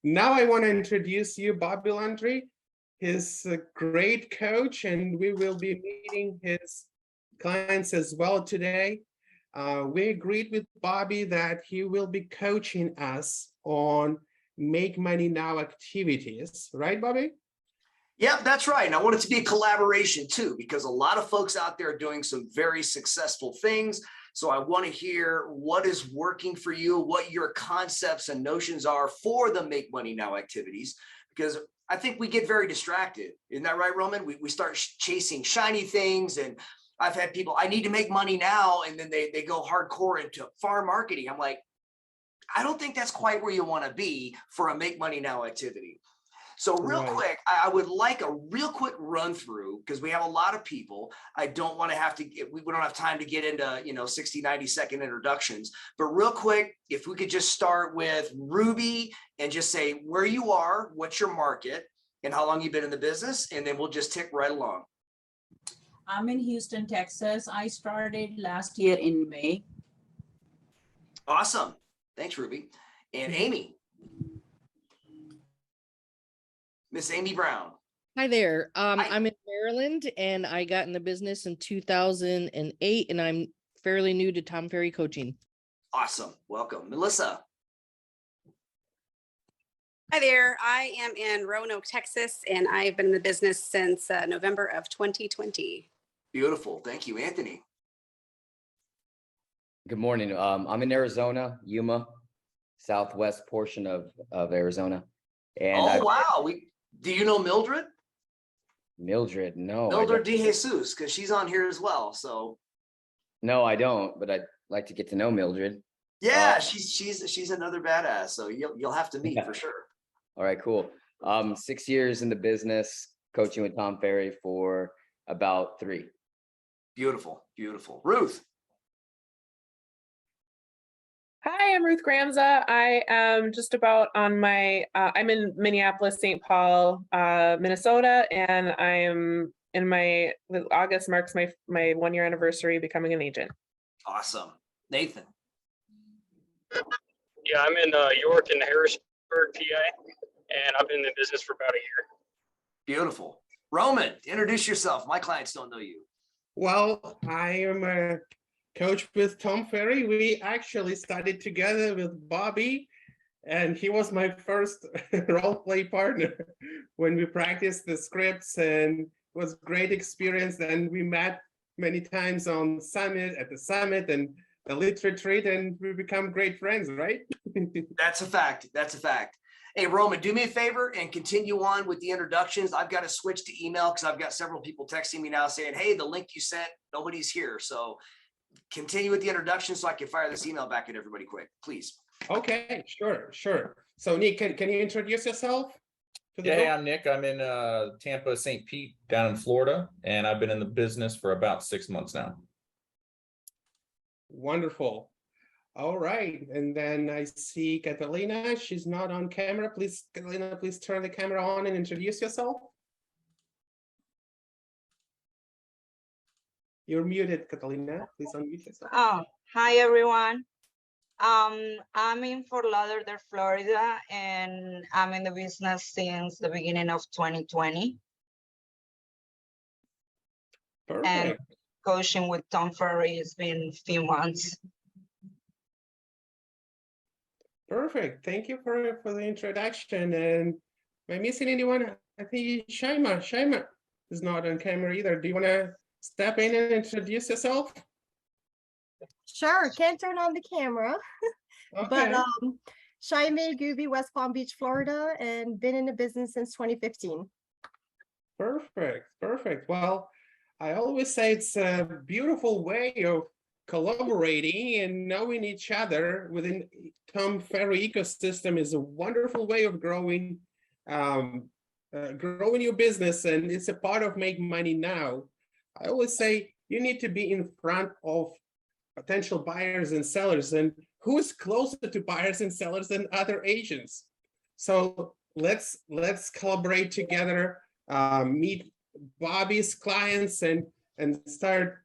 Now I want to introduce you Bobby Landry. He's a great coach, and we will be meeting his clients as well today. We agreed with Bobby that he will be coaching us on Make Money Now activities, right, Bobby? Yep, that's right. And I want it to be a collaboration too, because a lot of folks out there are doing some very successful things. So I want to hear what is working for you, what your concepts and notions are for the Make Money Now activities, because I think we get very distracted. Isn't that right, Roman? We start chasing shiny things. And I've had people, I need to make money now. And then they go hardcore into farm marketing. I'm like, I don't think that's quite where you want to be for a Make Money Now activity. So real quick, I would like a real quick run through, because we have a lot of people. I don't want to have to get, we don't have time to get into, 60, 90-second introductions, but real quick, if we could just start with Ruby and just say where you are, what's your market, and how long you've been in the business, and then we'll just tick right along. I'm in Houston, Texas. I started last year in May. Awesome. Thanks, Ruby. And Amy. Miss Amy Brown. Hi there. I'm in Maryland, and I got in the business in 2008, and I'm fairly new to Tom Ferry coaching. Awesome. Welcome. Melissa. Hi there. I am in Roanoke, Texas, and I've been in the business since November of 2020. Beautiful. Thank you. Anthony. Good morning. I'm in Arizona, Yuma, southwest portion of Arizona. And wow. Do you know Mildred? Mildred, no. Mildred De Jesus, because she's on here as well. So no, I don't, but I'd like to get to know Mildred. Yeah, she's another badass. So you'll have to meet for sure. All right, cool. 6 years in the business, coaching with Tom Ferry for about 3. Beautiful, beautiful. Ruth. Hi, I'm Ruth Gramza. I am just about on my, I'm in Minneapolis, St. Paul, Minnesota, and I'm in August marks my 1-year anniversary becoming an agent. Awesome. Nathan. Yeah, I'm in York and Harrisburg, PA, and I've been in the business for about a year. Beautiful. Roman, introduce yourself. My clients don't know you. Well, I am a coach with Tom Ferry. We actually studied together with Bobby, and he was my first role play partner when we practiced the scripts, and it was a great experience. And we met many times at the summit and the lit retreat, and we become great friends, right? That's a fact. That's a fact. Hey, Roman, do me a favor and continue on with the introductions. I've got to switch to email because I've got several people texting me now saying, hey, the link you sent, nobody's here. So continue with the introduction so I can fire this email back at everybody quick, please. Okay, sure. So Nick, can you introduce yourself? Yeah, I'm Nick. I'm in Tampa, St. Pete down in Florida, and I've been in the business for about 6 months now. Wonderful. All right, and then I see Catalina. She's not on camera. Please, Catalina, please turn the camera on and introduce yourself. You're muted, Catalina. Please unmute yourself. Oh, hi everyone. I'm in Fort Lauderdale, Florida, and I'm in the business since the beginning of 2020. Perfect. And coaching with Tom Ferry has been a few months. Perfect. Thank you for the introduction. And am I missing anyone? I think Shaima is not on camera either. Do you want to step in and introduce yourself? Sure, can't turn on the camera. Okay. But Shaima Gooby, West Palm Beach, Florida, and been in the business since 2015. Perfect. Well, I always say it's a beautiful way of collaborating and knowing each other within Tom Ferry ecosystem is a wonderful way of growing your business, and it's a part of Make Money Now. I always say you need to be in front of potential buyers and sellers, and who's closer to buyers and sellers than other agents? So let's collaborate together, meet Bobby's clients, and start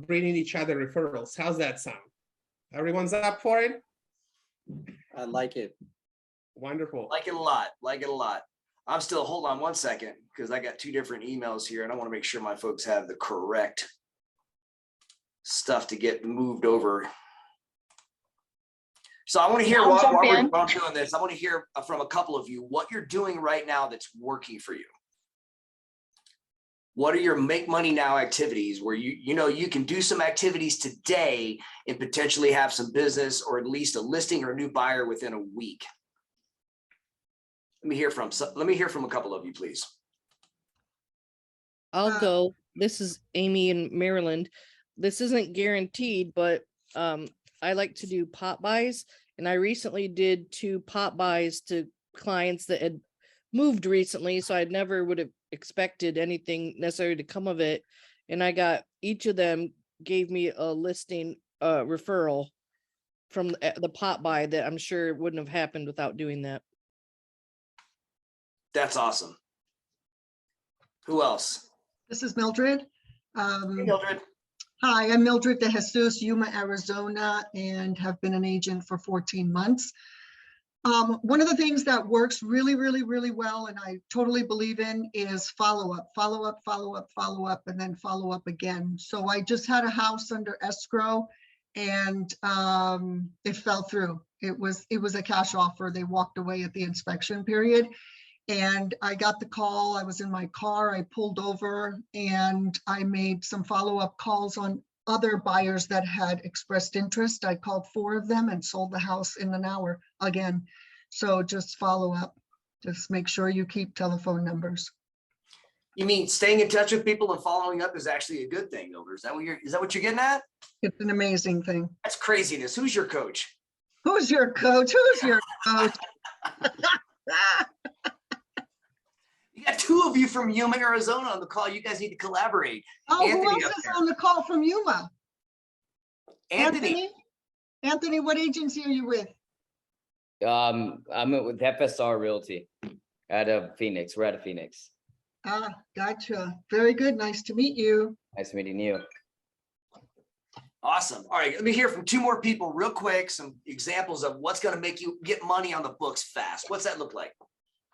bringing each other referrals. How's that sound? Everyone's up for it? I like it. Wonderful. Like it a lot. Like it a lot. I'm still, hold on one second, because I got 2 different emails here and I want to make sure my folks have the correct stuff to get moved over. So I want to hear while I'm doing this, I want to hear from a couple of you what you're doing right now that's working for you. What are your make money now activities where you can do some activities today and potentially have some business or at least a listing or a new buyer within a week? Let me hear from a couple of you, please. I'll go. This is Amy in Maryland. This isn't guaranteed, but I like to do pop buys. And I recently did 2 pop buys to clients that had moved recently. So I never would have expected anything necessarily to come of it. And I got, each of them gave me a listing referral from the pop buy that I'm sure wouldn't have happened without doing that. That's awesome. Who else? This is Mildred. Hey, Mildred. Hi, I'm Mildred De Jesus, Yuma, Arizona, and have been an agent for 14 months. One of the things that works really, really, really well, and I totally believe in, is follow-up, follow-up, follow-up, follow-up, and then follow-up again. So I just had a house under escrow and it fell through. It was a cash offer. They walked away at the inspection period. And I got the call, I was in my car, I pulled over and I made some follow-up calls on other buyers that had expressed interest. I called 4 of them and sold the house in an hour again. So just follow up, just make sure you keep telephone numbers. You mean staying in touch with people and following up is actually a good thing, Mildred? Is that what you're getting at? It's an amazing thing. That's craziness. Who's your coach? Who's your coach? Who's your coach? You got 2 of you from Yuma, Arizona on the call. You guys need to collaborate. Oh, Anthony who else is on the call from Yuma? Anthony, what agency are you with? I'm with FSR Realty out of Phoenix. We're out of Phoenix. Ah, gotcha. Very good. Nice to meet you. Nice meeting you. Awesome. All right, let me hear from 2 more people real quick. Some examples of what's going to make you get money on the books fast. What's that look like?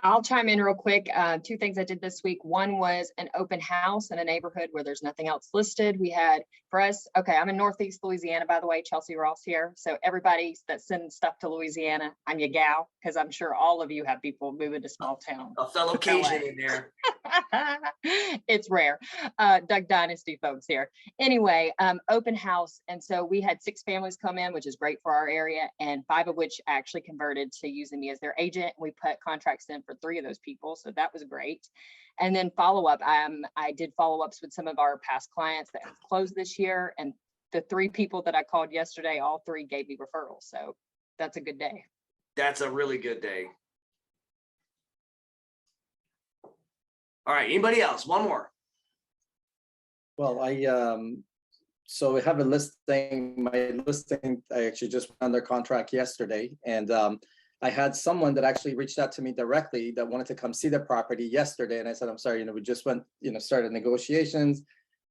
I'll chime in real quick. 2 things I did this week. One was an open house in a neighborhood where there's nothing else listed. We had, for us, okay, I'm in Northeast Louisiana, by the way, Chelsea Ross here. So everybody that sends stuff to Louisiana, I'm your gal, because I'm sure all of you have people moving to small town. A fellow Cajun in there. It's rare. Duck Dynasty folks here. Anyway, open house. And so we had 6 families come in, which is great for our area, and 5 of which actually converted to using me as their agent. We put contracts in for 3 of those people. So that was great. And then follow-up, I did follow-ups with some of our past clients that have closed this year. And the 3 people that I called yesterday, all 3 gave me referrals. So that's a good day. That's a really good day. All right, anybody else? One more. Well, so we have a listing. My listing, I actually just went under contract yesterday, and I had someone that actually reached out to me directly that wanted to come see the property yesterday, and I said, I'm sorry, we just went, started negotiations,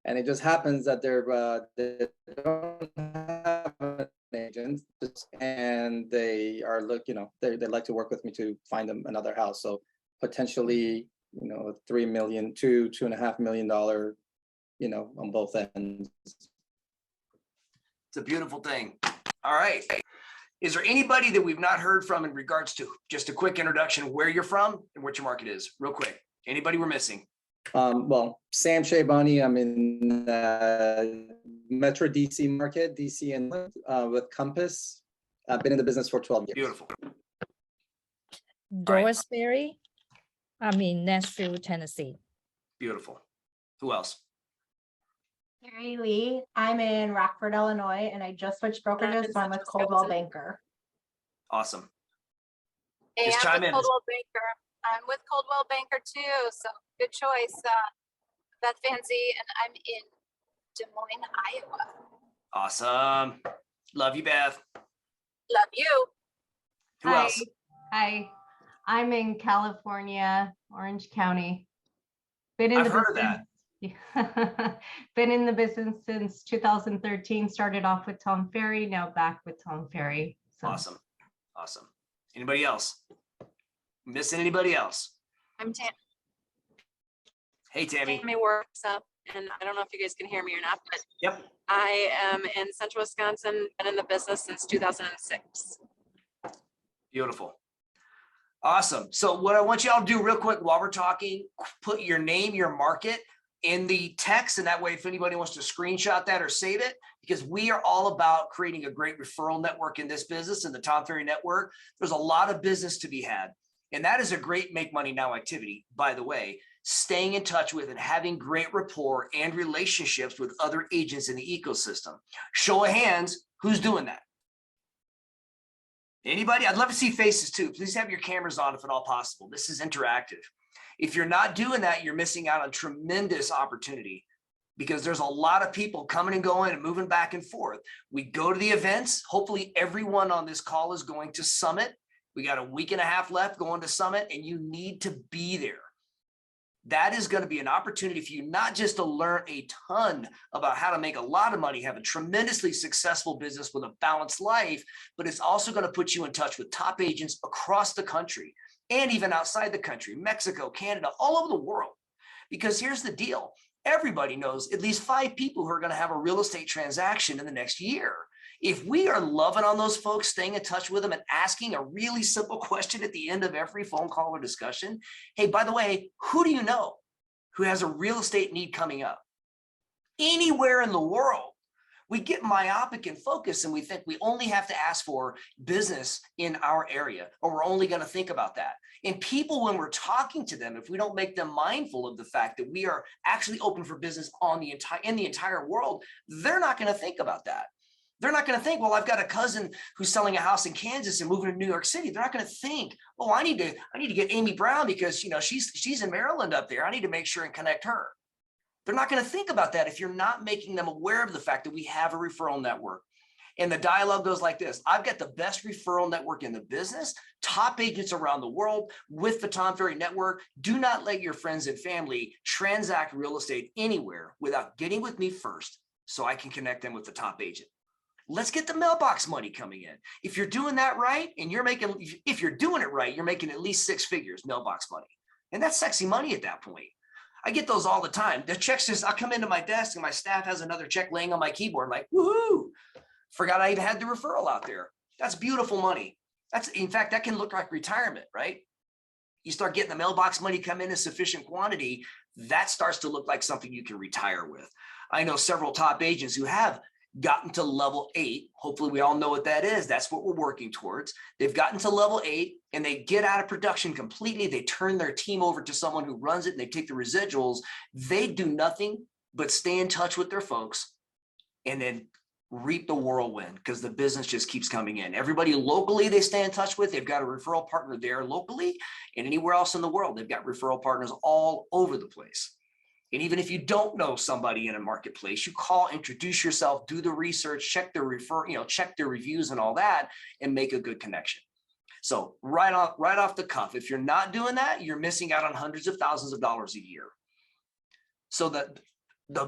and it just happens that they don't have an agent, and they are they like to work with me to find them another house. So potentially, $3 million, $2.5 million, on both ends. It's a beautiful thing. All right. Is there anybody that we've not heard from in regards to just a quick introduction, where you're from and what your market is, real quick? Anybody we're missing? Well, Sam Shaybani, I'm in Metro DC market, DC and with Compass. I've been in the business for 12 years. Beautiful. Doris Berry, I'm in Nashville, Tennessee. Beautiful. Who else? Mary Lee, I'm in Rockford, Illinois, and I just switched brokerages, so I'm with Coldwell Banker. Awesome. Hey, Just I'm chime with in. Coldwell Banker. I'm with Coldwell Banker too, so good choice. Beth Van Zee, and I'm in Des Moines, Iowa. Awesome. Love you, Beth. Love you. Who else? Hi, I'm in California, Orange County. I've heard of that. Been in the business since 2013. Started off with Tom Ferry, now back with Tom Ferry. So. Awesome. Awesome. Anybody else? Missing anybody else? I'm Hey, Tammy. Tammy works up, and I don't know if you guys can hear me or not, but Yep. I am in Central Wisconsin, been in the business since 2006. Beautiful. Awesome. So what I want y'all to do real quick while we're talking, put your name, your market in the text. And that way, if anybody wants to screenshot that or save it, because we are all about creating a great referral network in this business, in the Tom Ferry Network. There's a lot of business to be had. And that is a great make money now activity, by the way, staying in touch with and having great rapport and relationships with other agents in the ecosystem. Show of hands, who's doing that? Anybody? I'd love to see faces too. Please have your cameras on if at all possible. This is interactive. If you're not doing that, you're missing out on tremendous opportunity, because there's a lot of people coming and going and moving back and forth. We go to the events. Hopefully everyone on this call is going to Summit. We got a week and a half left going to Summit, and you need to be there. That is going to be an opportunity for you, not just to learn a ton about how to make a lot of money, have a tremendously successful business with a balanced life, but it's also going to put you in touch with top agents across the country and even outside the country, Mexico, Canada, all over the world. Because here's the deal. Everybody knows at least 5 people who are going to have a real estate transaction in the next year. If we are loving on those folks, staying in touch with them and asking a really simple question at the end of every phone call or discussion, hey, by the way, who do you know who has a real estate need coming up? Anywhere in the world. We get myopic and focused, and we think we only have to ask for business in our area, or we're only going to think about that. And people, when we're talking to them, if we don't make them mindful of the fact that we are actually open for business in the entire world, they're not going to think about that. They're not going to think, well, I've got a cousin who's selling a house in Kansas and moving to New York City. They're not going to think, oh, I need to get Amy Brown because, you know, she's in Maryland up there. I need to make sure and connect her. They're not going to think about that if you're not making them aware of the fact that we have a referral network. And the dialogue goes like this. I've got the best referral network in the business, top agents around the world with the Tom Ferry Network. Do not let your friends and family transact real estate anywhere without getting with me first so I can connect them with the top agent. Let's get the mailbox money coming in. If you're doing that right, and if you're doing it right, you're making at least 6 figures mailbox money. And that's sexy money at that point. I get those all the time. The checks just, I come into my desk and my staff has another check laying on my keyboard. I'm like, woohoo, forgot I even had the referral out there. That's beautiful money. In fact, that can look like retirement, right? You start getting the mailbox money come in sufficient quantity, that starts to look like something you can retire with. I know several top agents who have gotten to level 8. Hopefully we all know what that is. That's what we're working towards. They've gotten to level 8 and they get out of production completely. They turn their team over to someone who runs it and they take the residuals. They do nothing but stay in touch with their folks and then reap the whirlwind because the business just keeps coming in. Everybody locally they stay in touch with, they've got a referral partner there locally, and anywhere else in the world, they've got referral partners all over the place. And even if you don't know somebody in a marketplace, you call, introduce yourself, do the research, check their check their reviews and all that, and make a good connection. So right off the cuff, if you're not doing that, you're missing out on hundreds of thousands of dollars a year. So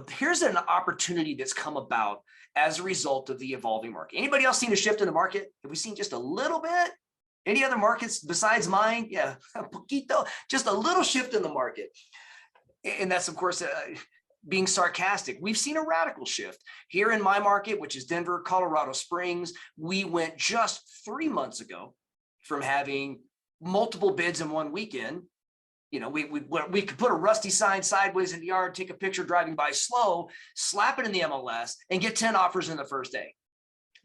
here's an opportunity that's come about as a result of the evolving market. Anybody else seen a shift in the market? Have we seen just a little bit? Any other markets besides mine? Yeah, poquito, just a little shift in the market. And that's, of course, being sarcastic. We've seen a radical shift here in my market, which is Denver, Colorado Springs. We went just 3 months ago from having multiple bids in one weekend. You know, we could put a rusty sign sideways in the yard, take a picture driving by slow, slap it in the MLS, and get 10 offers in the first day.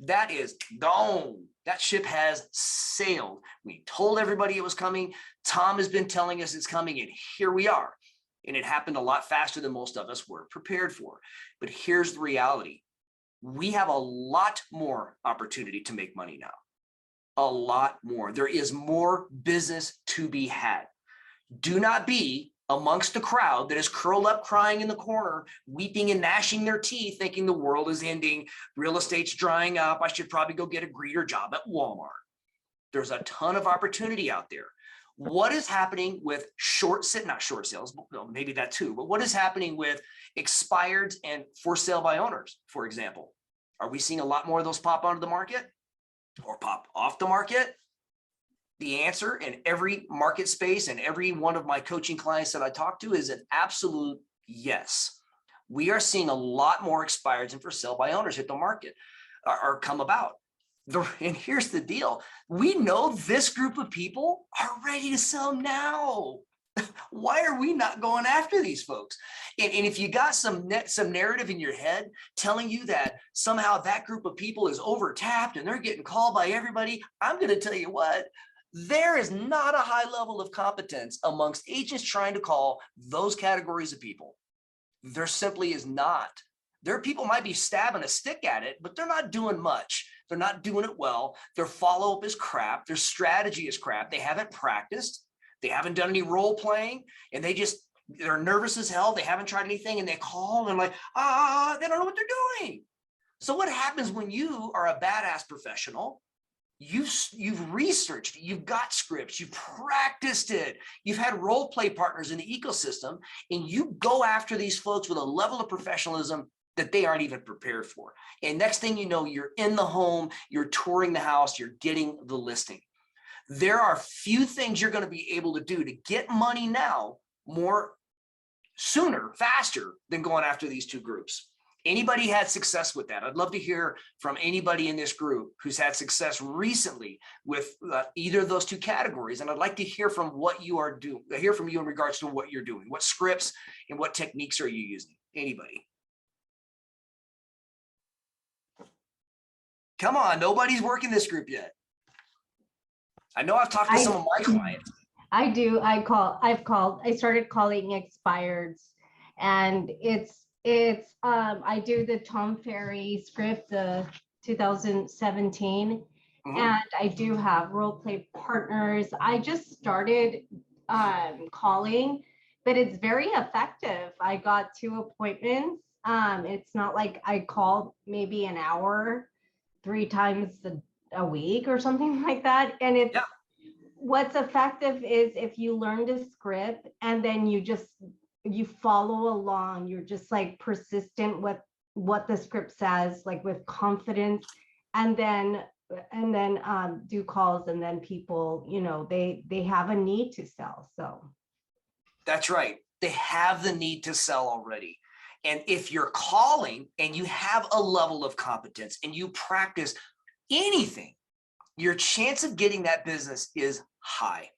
That is gone. That ship has sailed. We told everybody it was coming. Tom has been telling us it's coming, and here we are. And it happened a lot faster than most of us were prepared for. But here's the reality. We have a lot more opportunity to make money now. A lot more. There is more business to be had. Do not be amongst the crowd that is curled up crying in the corner, weeping and gnashing their teeth, thinking the world is ending, real estate's drying up, I should probably go get a greeter job at Walmart. There's a ton of opportunity out there. What is happening with not short sales, well, maybe that too, but what is happening with expired and for sale by owners, for example? Are we seeing a lot more of those pop onto the market or pop off the market? The answer in every market space and every one of my coaching clients that I talk to is an absolute yes. We are seeing a lot more expireds and for sale by owners hit the market or come about. And here's the deal. We know this group of people are ready to sell now. Why are we not going after these folks? And if you got some narrative in your head telling you that somehow that group of people is overtapped and they're getting called by everybody, I'm going to tell you what, there is not a high level of competence amongst agents trying to call those categories of people. There simply is not. Their people might be stabbing a stick at it, but they're not doing much. They're not doing it well. Their follow-up is crap. Their strategy is crap. They haven't practiced. They haven't done any role playing, and they're nervous as hell. They haven't tried anything, and they call and like, they don't know what they're doing. So what happens when you are a badass professional? You've researched, you've got scripts, you've practiced it, you've had role play partners in the ecosystem, and you go after these folks with a level of professionalism that they aren't even prepared for. And next thing you know, you're in the home, you're touring the house, you're getting the listing. There are few things you're going to be able to do to get money now sooner, faster than going after these two groups. Anybody had success with that? I'd love to hear from anybody in this group who's had success recently with either of those two categories. And I'd like to hear from what you are doing, hear from you in regards to what you're doing. What scripts and what techniques are you using? Anybody? Come on, nobody's working this group yet. I know I've talked to some of my clients. I do. I started calling expireds, and I do the Tom Ferry script, the 2017, and I do have role play partners. I just started calling, but it's very effective. I got 2 appointments. It's not like I called maybe an hour 3 times a week or something like that. And it's what's effective is if you learn the script and then you follow along, you're just like persistent with what the script says, like with confidence, and then do calls, and then people, they have a need to sell. So that's right. They have the need to sell already. And if you're calling and you have a level of competence and you practice anything, your chance of getting that business is high.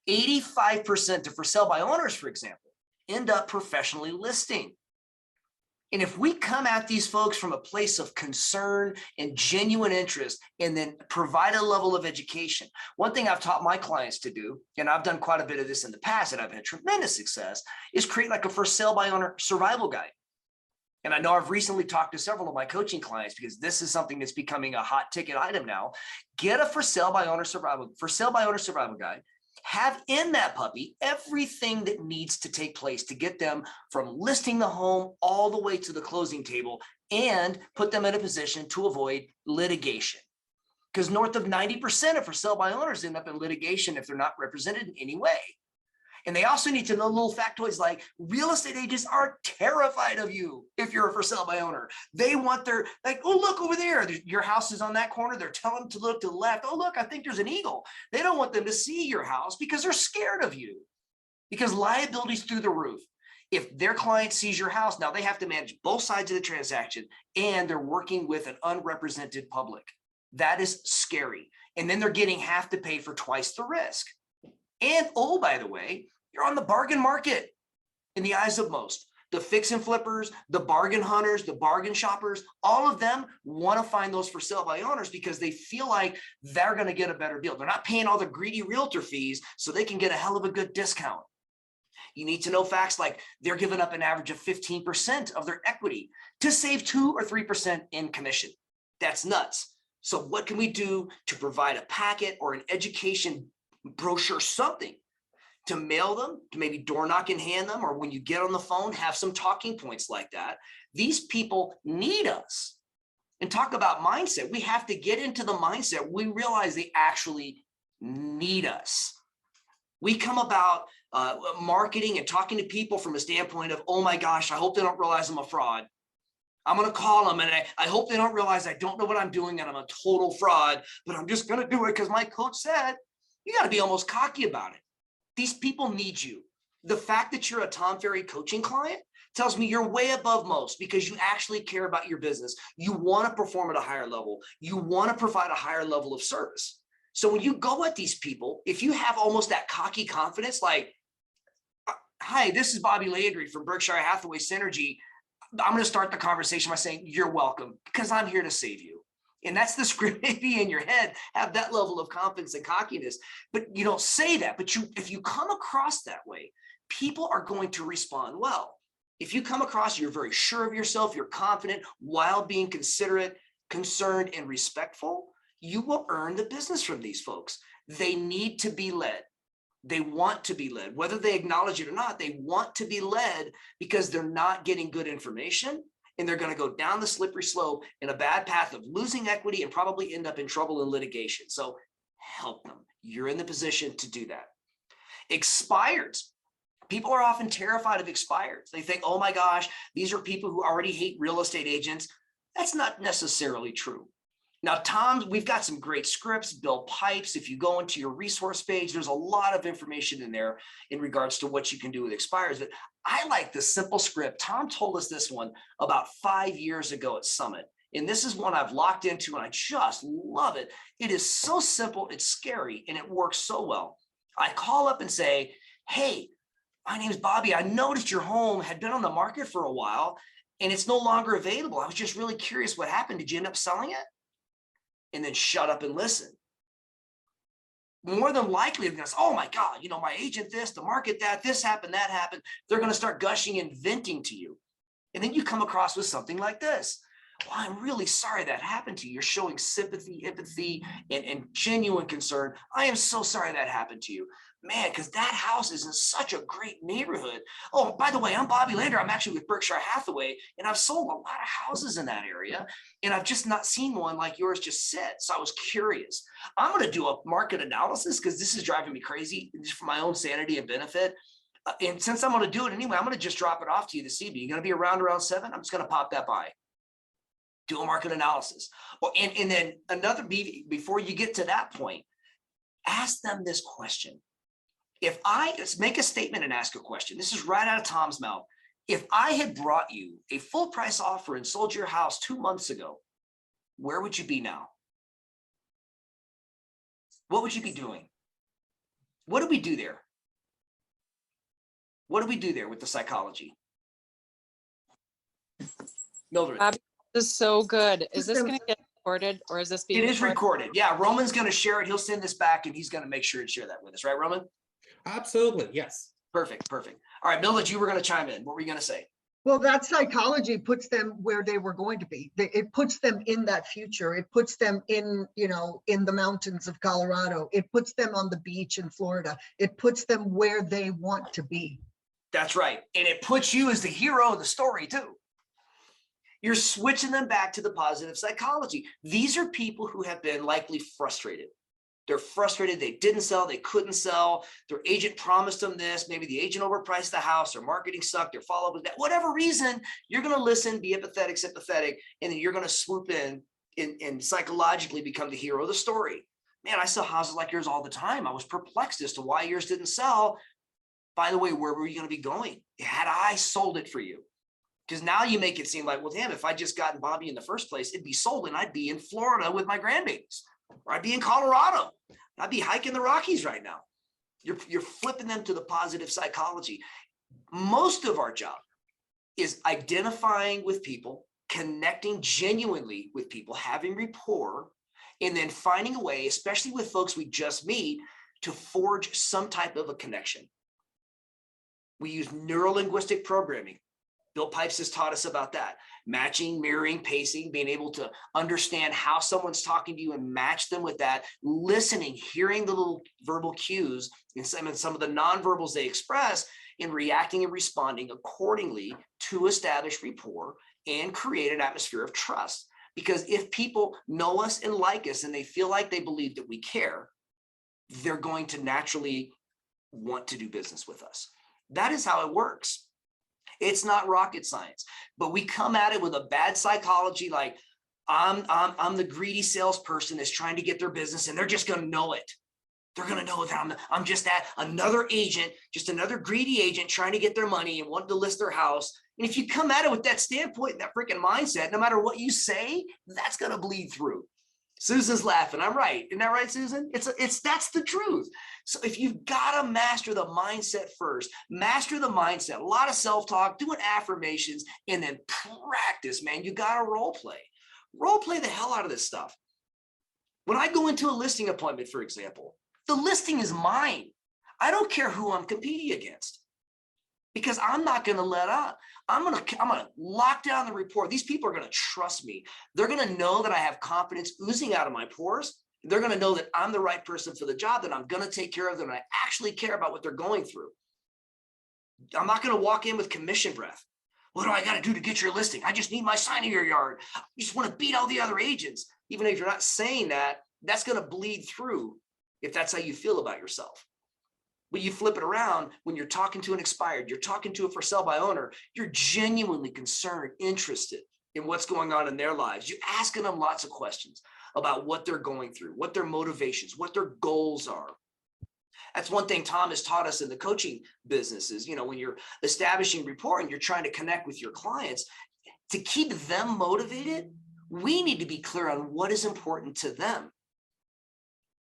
85% of for sale by owners, for example, end up professionally listing. And if we come at these folks from a place of concern and genuine interest, and then provide a level of education, one thing I've taught my clients to do, and I've done quite a bit of this in the past and I've had tremendous success, is create like a for sale by owner survival guide. And I know I've recently talked to several of my coaching clients because this is something that's becoming a hot ticket item now. Get a for sale by owner survival guide. Have in that puppy everything that needs to take place to get them from listing the home all the way to the closing table, and put them in a position to avoid litigation. Because north of 90% of for sale by owners end up in litigation if they're not represented in any way. And they also need to know little factoids like real estate agents are terrified of you if you're a for sale by owner. They want oh, look over there. Your house is on that corner. They're telling them to look to the left. Oh, look, I think there's an eagle. They don't want them to see your house because they're scared of you, because liability's through the roof. If their client sees your house, now they have to manage both sides of the transaction, and they're working with an unrepresented public. That is scary. And then they're getting half to pay for twice the risk. And oh, by the way, you're on the bargain market in the eyes of most. The fix and flippers, the bargain hunters, the bargain shoppers, all of them want to find those for sale by owners because they feel like they're going to get a better deal. They're not paying all the greedy realtor fees, so they can get a hell of a good discount. You need to know facts like they're giving up an average of 15% of their equity to save 2 or 3% in commission. That's nuts. So what can we do to provide a packet or an education brochure, something to mail them, to maybe door knock and hand them, or when you get on the phone, have some talking points like that. These people need us. And talk about mindset. We have to get into the mindset. We realize they actually need us. We come about marketing and talking to people from a standpoint of, oh my gosh, I hope they don't realize I'm a fraud. I'm going to call them, and I hope they don't realize I don't know what I'm doing and I'm a total fraud, but I'm just going to do it because my coach said. You got to be almost cocky about it. These people need you. The fact that you're a Tom Ferry coaching client tells me you're way above most because you actually care about your business. You want to perform at a higher level. You want to provide a higher level of service. So when you go at these people, if you have almost that cocky confidence, like, hi, this is Bobby Landry from Berkshire Hathaway Synergy. I'm going to start the conversation by saying, you're welcome, because I'm here to save you. And that's the script maybe in your head, have that level of confidence and cockiness, but you don't say that. But if you come across that way, people are going to respond well. If you come across, you're very sure of yourself, you're confident while being considerate, concerned, and respectful, you will earn the business from these folks. They need to be led. They want to be led, whether they acknowledge it or not. They want to be led because they're not getting good information, and they're going to go down the slippery slope in a bad path of losing equity and probably end up in trouble in litigation. So help them. You're in the position to do that. Expireds. People are often terrified of expireds. They think, oh my gosh, these are people who already hate real estate agents. That's not necessarily true. Now, Tom, we've got some great scripts, Bill Pipes. If you go into your resource page, there's a lot of information in there in regards to what you can do with expires. But I like the simple script. Tom told us this one about 5 years ago at Summit. And this is one I've locked into, and I just love it. It is so simple, it's scary, and it works so well. I call up and say, hey, my name is Bobby. I noticed your home had been on the market for a while, and it's no longer available. I was just really curious what happened. Did you end up selling it? And then shut up and listen. More than likely, they're going to say, oh my God, you know, my agent this, the market that, this happened, that happened. They're going to start gushing and venting to you. And then you come across with something like this. Well, I'm really sorry that happened to you. You're showing sympathy, empathy, and genuine concern. I am so sorry that happened to you. Man, because that house is in such a great neighborhood. Oh, by the way, I'm Bobby Lander. I'm actually with Berkshire Hathaway, and I've sold a lot of houses in that area, and I've just not seen one like yours just sit. So I was curious. I'm going to do a market analysis because this is driving me crazy just for my own sanity and benefit. And since I'm going to do it anyway, I'm going to just drop it off to you this evening. You're going to be around 7. I'm just going to pop that by. Do a market analysis. Well, and then another, before you get to that point, ask them this question. If I make a statement and ask a question, this is right out of Tom's mouth. If I had brought you a full price offer and sold your house 2 months ago, where would you be now? What would you be doing? What do we do there? What do we do there with the psychology? Mildred. This is so good. Is this going to get recorded, or is this being It is recorded. Yeah, Roman's going to share it. He'll send this back, and he's going to make sure to share that with us. Right, Roman? Absolutely. Yes. Perfect. Perfect. All right, Mildred, you were going to chime in. What were you going to say? Well, that psychology puts them where they were going to be. It puts them in that future. It puts them in, you know, in the mountains of Colorado. It puts them on the beach in Florida. It puts them where they want to be. That's right. And it puts you as the hero of the story too. You're switching them back to the positive psychology. These are people who have been likely frustrated. They're frustrated. They didn't sell. They couldn't sell. Their agent promised them this. Maybe the agent overpriced the house. Their marketing sucked. Their follow-up was that. Whatever reason, you're going to listen, be empathetic, sympathetic, and then you're going to swoop in and psychologically become the hero of the story. Man, I sell houses like yours all the time. I was perplexed as to why yours didn't sell. By the way, where were you going to be going? Had I sold it for you? Because now you make it seem like, well, damn, if I just gotten Bobby in the first place, it'd be sold and I'd be in Florida with my grandbabies, or I'd be in Colorado. I'd be hiking the Rockies right now. You're flipping them to the positive psychology. Most of our job is identifying with people, connecting genuinely with people, having rapport, and then finding a way, especially with folks we just meet, to forge some type of a connection. We use neuro-linguistic programming. Bill Pipes has taught us about that. Matching, mirroring, pacing, being able to understand how someone's talking to you and match them with that, listening, hearing the little verbal cues and some of the nonverbals they express, and reacting and responding accordingly to establish rapport and create an atmosphere of trust. Because if people know us and like us and they feel like they believe that we care, they're going to naturally want to do business with us. That is how it works. It's not rocket science, but we come at it with a bad psychology, like I'm the greedy salesperson that's trying to get their business and they're just going to know it. They're going to know that I'm just another agent, just another greedy agent trying to get their money and wanting to list their house. And if you come at it with that standpoint, that freaking mindset, no matter what you say, that's going to bleed through. Susan's laughing. I'm right. Isn't that right, Susan? That's the truth. So if you've got to master the mindset first, master the mindset, a lot of self-talk, doing affirmations, and then practice, man. You got to role play the hell out of this stuff. When I go into a listing appointment, for example, the listing is mine. I don't care who I'm competing against, because I'm not going to let up. I'm going to lock down the report. These people are going to trust me. They're going to know that I have confidence oozing out of my pores. They're going to know that I'm the right person for the job, that I'm going to take care of them, and I actually care about what they're going through. I'm not going to walk in with commission breath. What do I got to do to get your listing? I just need my sign in your yard. You just want to beat all the other agents. Even if you're not saying that, that's going to bleed through if that's how you feel about yourself. But you flip it around, when you're talking to an expired, you're talking to a for sale by owner, you're genuinely concerned, interested in what's going on in their lives. You're asking them lots of questions about what they're going through, what their motivations, what their goals are. That's one thing Tom has taught us in the coaching business is, when you're establishing rapport and you're trying to connect with your clients, to keep them motivated, we need to be clear on what is important to them.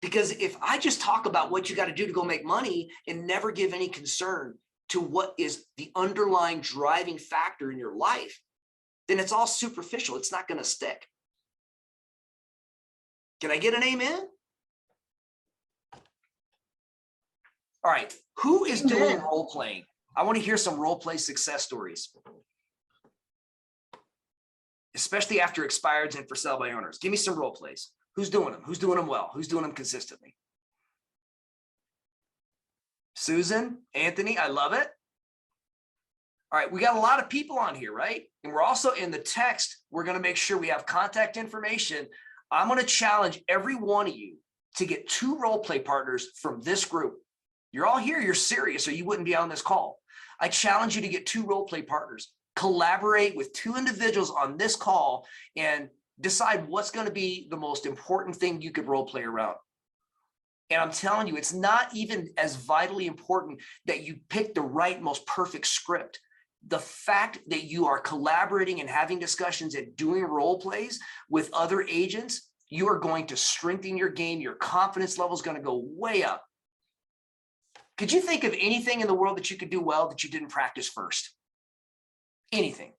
Because if I just talk about what you got to do to go make money and never give any concern to what is the underlying driving factor in your life, then it's all superficial. It's not going to stick. Can I get an amen? All right. Who is doing role playing? I want to hear some role play success stories, especially after expireds and for sale by owners. Give me some role plays. Who's doing them? Who's doing them well? Who's doing them consistently? Susan, Anthony, I love it. All right, we got a lot of people on here, right? And we're also in the text. We're going to make sure we have contact information. I'm going to challenge every one of you to get 2 role play partners from this group. You're all here. You're serious, or you wouldn't be on this call. I challenge you to get 2 role play partners. Collaborate with 2 individuals on this call and decide what's going to be the most important thing you could role play around. And I'm telling you, it's not even as vitally important that you pick the right, most perfect script. The fact that you are collaborating and having discussions and doing role plays with other agents, you are going to strengthen your game. Your confidence level is going to go way up. Could you think of anything in the world that you could do well that you didn't practice first? Anything.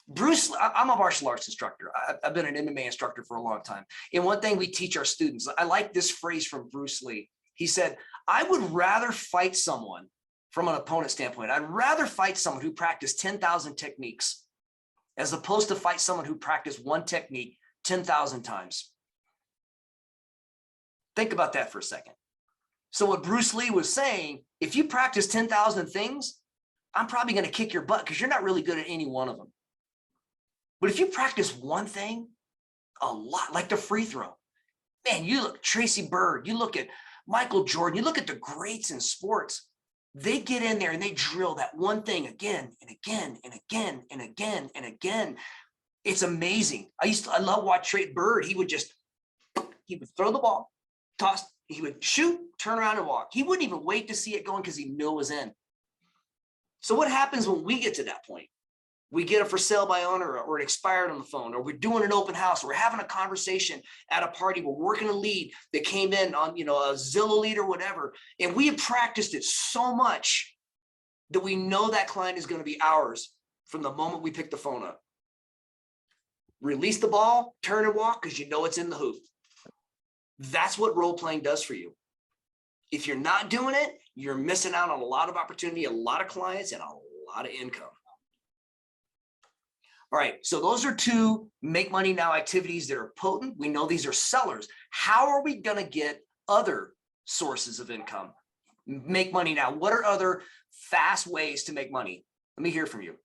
Bruce, I'm a martial arts instructor. I've been an MMA instructor for a long time. And one thing we teach our students, I like this phrase from Bruce Lee. He said, I would rather fight someone from an opponent standpoint. I'd rather fight someone who practiced 10,000 techniques as opposed to fight someone who practiced one technique 10,000 times. Think about that for a second. So what Bruce Lee was saying, if you practice 10,000 things, I'm probably going to kick your butt because you're not really good at any one of them. But if you practice one thing a lot, like the free throw, man, you look Tracy Bird, you look at Michael Jordan, you look at the greats in sports, they get in there and they drill that one thing again and again and again and again and again. It's amazing. I love watch Tracy Bird. He would throw the ball, toss, he would shoot, turn around and walk. He wouldn't even wait to see it going because he knew it was in. So what happens when we get to that point? We get a for sale by owner or an expired on the phone, or we're doing an open house, or we're having a conversation at a party, we're working a lead that came in on, a Zillow lead or whatever. And we have practiced it so much that we know that client is going to be ours from the moment we pick the phone up. Release the ball, turn and walk because you know it's in the hoop. That's what role playing does for you. If you're not doing it, you're missing out on a lot of opportunity, a lot of clients, and a lot of income. All right, so those are 2 make money now activities that are potent. We know these are sellers. How are we going to get other sources of income? Make money now. What are other fast ways to make money? Let me hear from you.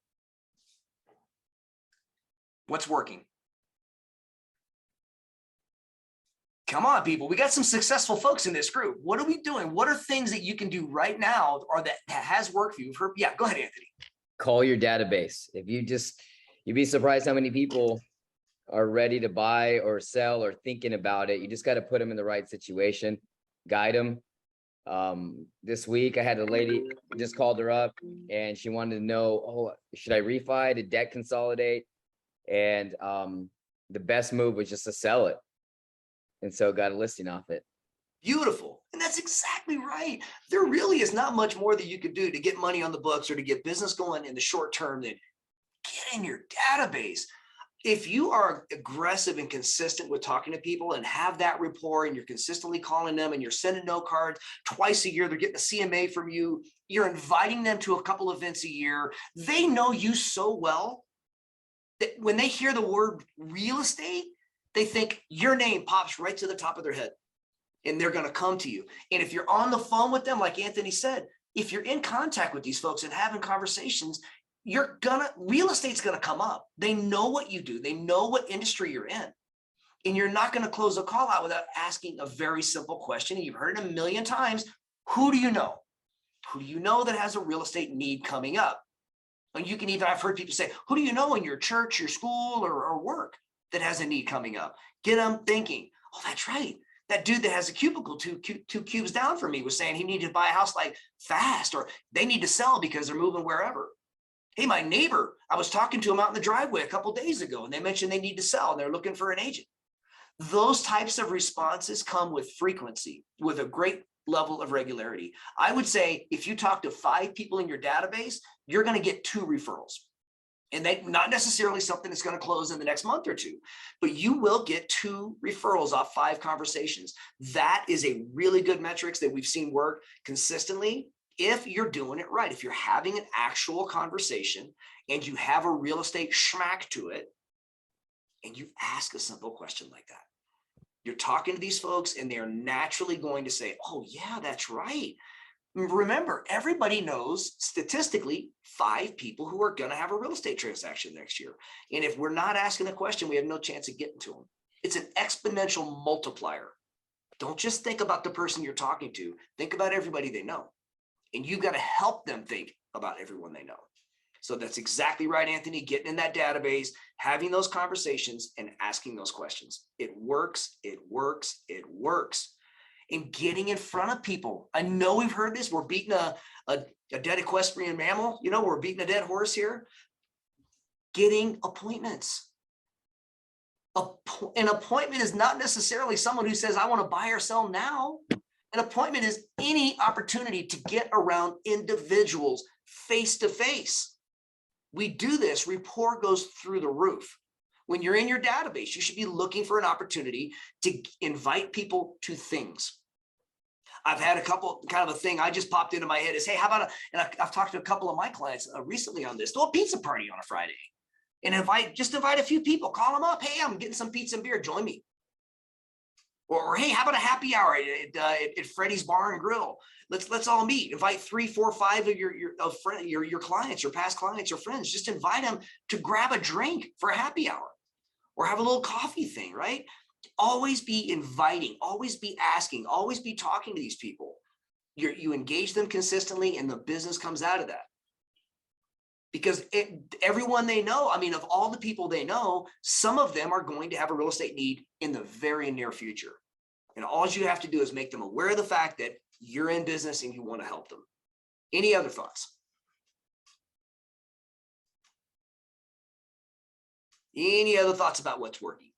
What's working? Come on, people. We got some successful folks in this group. What are we doing? What are things that you can do right now or that has worked for you? Yeah, go ahead, Anthony. Call your database. You'd be surprised how many people are ready to buy or sell or thinking about it. You just got to put them in the right situation, guide them. This week I had a lady, just called her up and she wanted to know, oh, should I refi to debt consolidate? And the best move was just to sell it. And so got a listing off it. Beautiful. And that's exactly right. There really is not much more that you could do to get money on the books or to get business going in the short term than get in your database. If you are aggressive and consistent with talking to people and have that rapport and you're consistently calling them and you're sending note cards twice a year, they're getting a CMA from you, you're inviting them to a couple events a year, they know you so well that when they hear the word real estate, they think your name pops right to the top of their head and they're going to come to you. And if you're on the phone with them, like Anthony said, if you're in contact with these folks and having conversations, real estate's going to come up. They know what you do. They know what industry you're in. And you're not going to close a call out without asking a very simple question. And you've heard it a million times. Who do you know? Who do you know that has a real estate need coming up? And you can even, I've heard people say, who do you know in your church, your school, or work that has a need coming up? Get them thinking, oh, that's right. That dude that has a cubicle two cubes down from me was saying he needed to buy a house like fast, or they need to sell because they're moving wherever. Hey, my neighbor, I was talking to him out in the driveway a couple of days ago, and they mentioned they need to sell and they're looking for an agent. Those types of responses come with frequency, with a great level of regularity. I would say if you talk to 5 people in your database, you're going to get 2 referrals. And they not necessarily something that's going to close in the next month or 2, but you will get 2 referrals off 5 conversations. That is a really good metrics that we've seen work consistently. If you're doing it right, if you're having an actual conversation and you have a real estate schmack to it, and you ask a simple question like that, you're talking to these folks and they're naturally going to say, oh yeah, that's right. Remember, everybody knows statistically 5 people who are going to have a real estate transaction next year. And if we're not asking the question, we have no chance of getting to them. It's an exponential multiplier. Don't just think about the person you're talking to. Think about everybody they know. And you've got to help them think about everyone they know. So that's exactly right, Anthony. Getting in that database, having those conversations and asking those questions. It works, it works, it works. And getting in front of people. I know we've heard this. We're beating a dead equestrian mammal. You know, we're beating a dead horse here. Getting appointments. An appointment is not necessarily someone who says, I want to buy or sell now. An appointment is any opportunity to get around individuals face to face. We do this, rapport goes through the roof. When you're in your database, you should be looking for an opportunity to invite people to things. I've had a couple, kind of a thing I just popped into my head is, hey, how about, and I've talked to a couple of my clients recently on this, throw a pizza party on a Friday and invite a few people, call them up. Hey, I'm getting some pizza and beer, join me. Or hey, how about a happy hour at Freddy's Bar and Grill? Let's all meet. Invite 3, 4, 5 of your clients, your past clients, your friends. Just invite them to grab a drink for a happy hour, or have a little coffee thing, right? Always be inviting, always be asking, always be talking to these people. You engage them consistently, and the business comes out of that. Because everyone they know, I mean, of all the people they know, some of them are going to have a real estate need in the very near future. And all you have to do is make them aware of the fact that you're in business and you want to help them. Any other thoughts? Any other thoughts about what's working?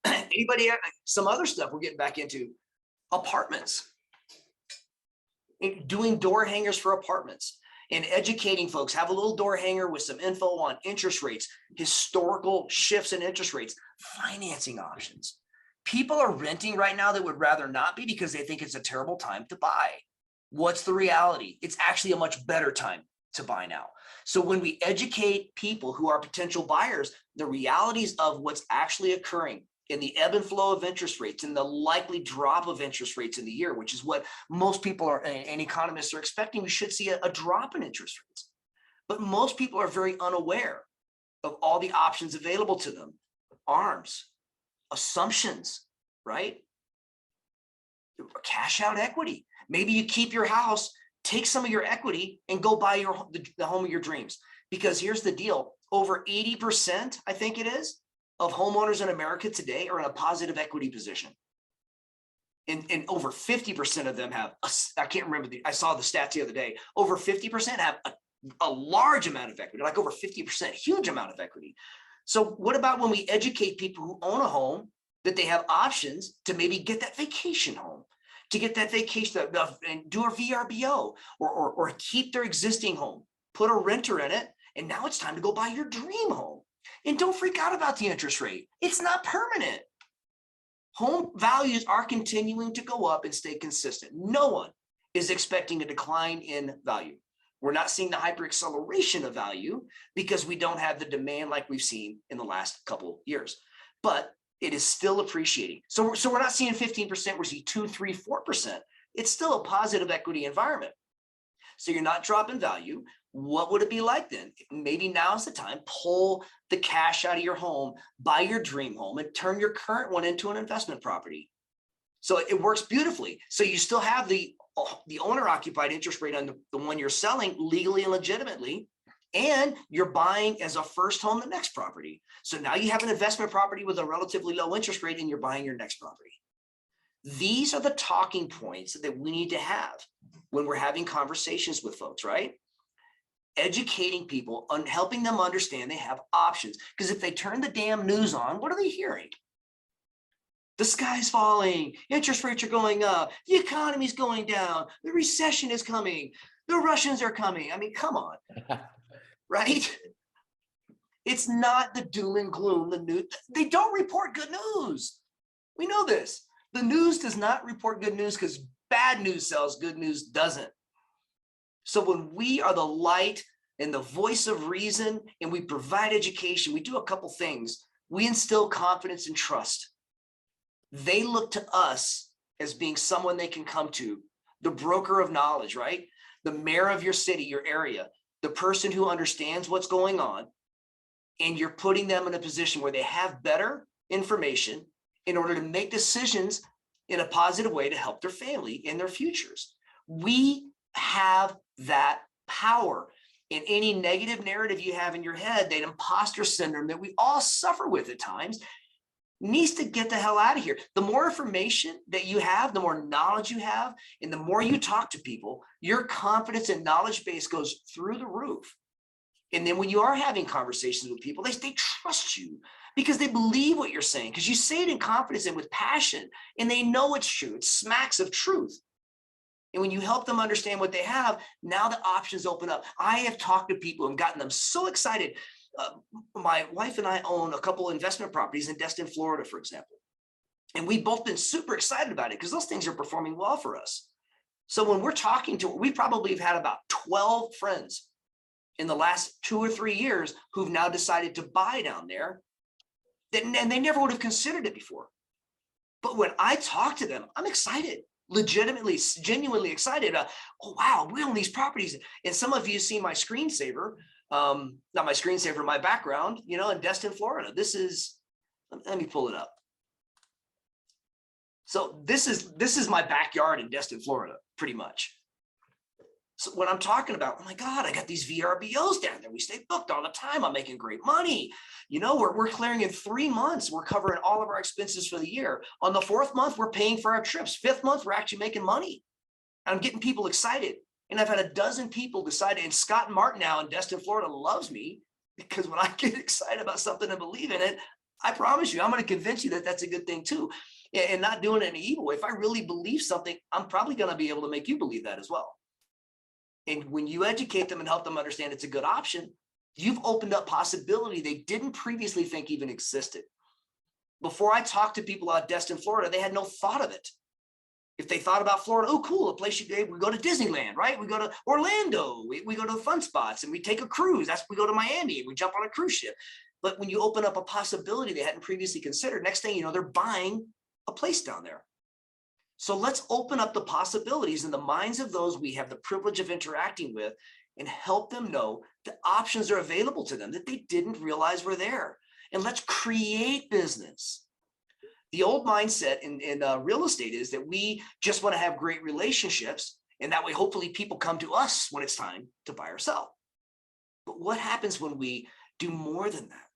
Anybody? Some other stuff we're getting back into. Apartments. Doing door hangers for apartments. And educating folks. Have a little door hanger with some info on interest rates, historical shifts in interest rates, financing options. People are renting right now that would rather not be because they think it's a terrible time to buy. What's the reality? It's actually a much better time to buy now. So when we educate people who are potential buyers, the realities of what's actually occurring in the ebb and flow of interest rates and the likely drop of interest rates in the year, which is what most people are and economists are expecting, we should see a drop in interest rates. But most people are very unaware of all the options available to them. ARMs, assumptions, right? Cash out equity. Maybe you keep your house, take some of your equity and go buy the home of your dreams. Because here's the deal, over 80%, I think it is, of homeowners in America today are in a positive equity position. And over 50% of them have, I can't remember, I saw the stats the other day, over 50% have a large amount of equity, like over 50%, huge amount of equity. So what about when we educate people who own a home that they have options to maybe get that vacation home, to get that vacation and do a VRBO or keep their existing home, put a renter in it, and now it's time to go buy your dream home. And don't freak out about the interest rate. It's not permanent. Home values are continuing to go up and stay consistent. No one is expecting a decline in value. We're not seeing the hyper-acceleration of value because we don't have the demand like we've seen in the last couple years, but it is still appreciating. So we're not seeing 15%, we're seeing 2, 3, 4%. It's still a positive equity environment. So you're not dropping value. What would it be like then? Maybe now's the time, pull the cash out of your home, buy your dream home, and turn your current one into an investment property. So it works beautifully. So you still have the owner occupied interest rate on the one you're selling legally and legitimately, and you're buying as a first home the next property. So now you have an investment property with a relatively low interest rate and you're buying your next property. These are the talking points that we need to have when we're having conversations with folks, right? Educating people on helping them understand they have options. Because if they turn the damn news on, what are they hearing? The sky's falling, interest rates are going up, the economy's going down, the recession is coming, the Russians are coming. I mean, come on, right? It's not the doom and gloom. The news, they don't report good news. We know this. The news does not report good news because bad news sells, good news doesn't. So when we are the light and the voice of reason and we provide education, we do a couple things. We instill confidence and trust. They look to us as being someone they can come to, the broker of knowledge, right? The mayor of your city, your area, the person who understands what's going on, and you're putting them in a position where they have better information in order to make decisions in a positive way to help their family in their futures. We have that power. In any negative narrative you have in your head, that imposter syndrome that we all suffer with at times, needs to get the hell out of here. The more information that you have, the more knowledge you have, and the more you talk to people, your confidence and knowledge base goes through the roof. And then when you are having conversations with people, they trust you because they believe what you're saying, because you say it in confidence and with passion, and they know it's true. It smacks of truth. And when you help them understand what they have, now the options open up. I have talked to people and gotten them so excited. My wife and I own a couple of investment properties in Destin, Florida, for example. And we've both been super excited about it because those things are performing well for us. So when we're talking to, we probably have had about 12 friends in the last 2 or 3 years who've now decided to buy down there, and they never would have considered it before. But when I talk to them, I'm excited, legitimately, genuinely excited. Oh, wow, we own these properties. And some of you see my screensaver, not my screensaver, my background, you know, in Destin, Florida. This is, let me pull it up. So this is my backyard in Destin, Florida, pretty much. So when I'm talking about, oh my God, I got these VRBOs down there. We stay booked all the time. I'm making great money. You know, we're clearing in 3 months. We're covering all of our expenses for the year. On the 4th month, we're paying for our trips. 5th month, we're actually making money. I'm getting people excited. And I've had a dozen people decide, and Scott Martin now in Destin, Florida loves me because when I get excited about something and believe in it, I promise you, I'm going to convince you that that's a good thing too. And not doing it in an evil way. If I really believe something, I'm probably going to be able to make you believe that as well. And when you educate them and help them understand it's a good option, you've opened up possibility they didn't previously think even existed. Before I talked to people about Destin, Florida, they had no thought of it. If they thought about Florida, oh, cool, a place we go to Disneyland, right? We go to Orlando, we go to the fun spots and we take a cruise. We go to Miami and we jump on a cruise ship. But when you open up a possibility they hadn't previously considered, next thing you know, they're buying a place down there. So let's open up the possibilities in the minds of those we have the privilege of interacting with and help them know the options are available to them that they didn't realize were there. And let's create business. The old mindset in real estate is that we just want to have great relationships, and that way hopefully people come to us when it's time to buy or sell. But what happens when we do more than that?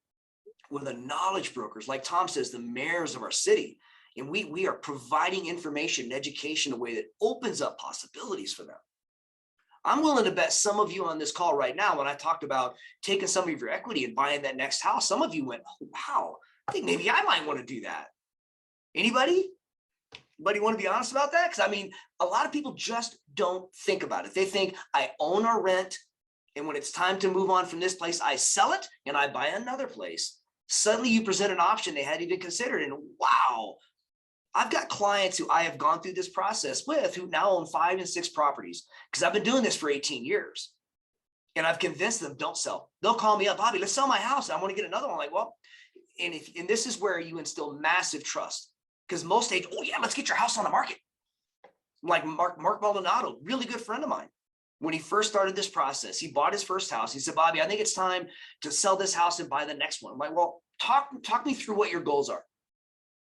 We're the knowledge brokers, like Tom says, the mayors of our city. And we are providing information and education in a way that opens up possibilities for them. I'm willing to bet some of you on this call right now, when I talked about taking some of your equity and buying that next house, some of you went, oh, wow, I think maybe I might want to do that. Anybody? Anybody want to be honest about that? Because I mean, a lot of people just don't think about it. They think I own or rent, and when it's time to move on from this place, I sell it and I buy another place. Suddenly you present an option they hadn't even considered, and wow, I've got clients who I have gone through this process with who now own 5 and 6 properties, because I've been doing this for 18 years. And I've convinced them, don't sell. They'll call me up, Bobby, let's sell my house. I want to get another one. I'm like, well, and this is where you instill massive trust, because most agents, oh yeah, let's get your house on the market. Like Mark Maldonado, really good friend of mine. When he first started this process, he bought his first house. He said, Bobby, I think it's time to sell this house and buy the next one. I'm like, well, talk me through what your goals are.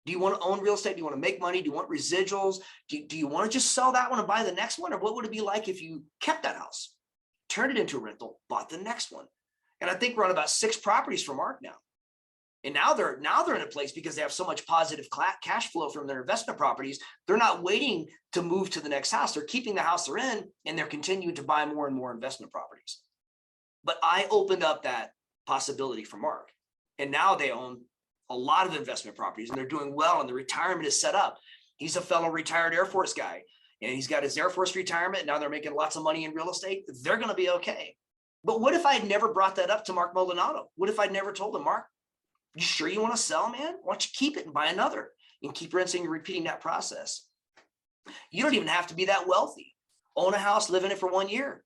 Do you want to own real estate? Do you want to make money? Do you want residuals? Do you want to just sell that one and buy the next one? Or what would it be like if you kept that house, turned it into a rental, bought the next one? And I think we're on about 6 properties for Mark now. And now they're in a place, because they have so much positive cash flow from their investment properties. They're not waiting to move to the next house. They're keeping the house they're in, and they're continuing to buy more and more investment properties. But I opened up that possibility for Mark, and now they own a lot of investment properties, and they're doing well, and the retirement is set up. He's a fellow retired Air Force guy, and he's got his Air Force retirement. And now they're making lots of money in real estate. They're going to be okay. But what if I had never brought that up to Mark Maldonado? What if I'd never told him, Mark, you sure you want to sell, man? Why don't you keep it and buy another, and keep rinsing and repeating that process? You don't even have to be that wealthy. Own a house, live in it for 1 year.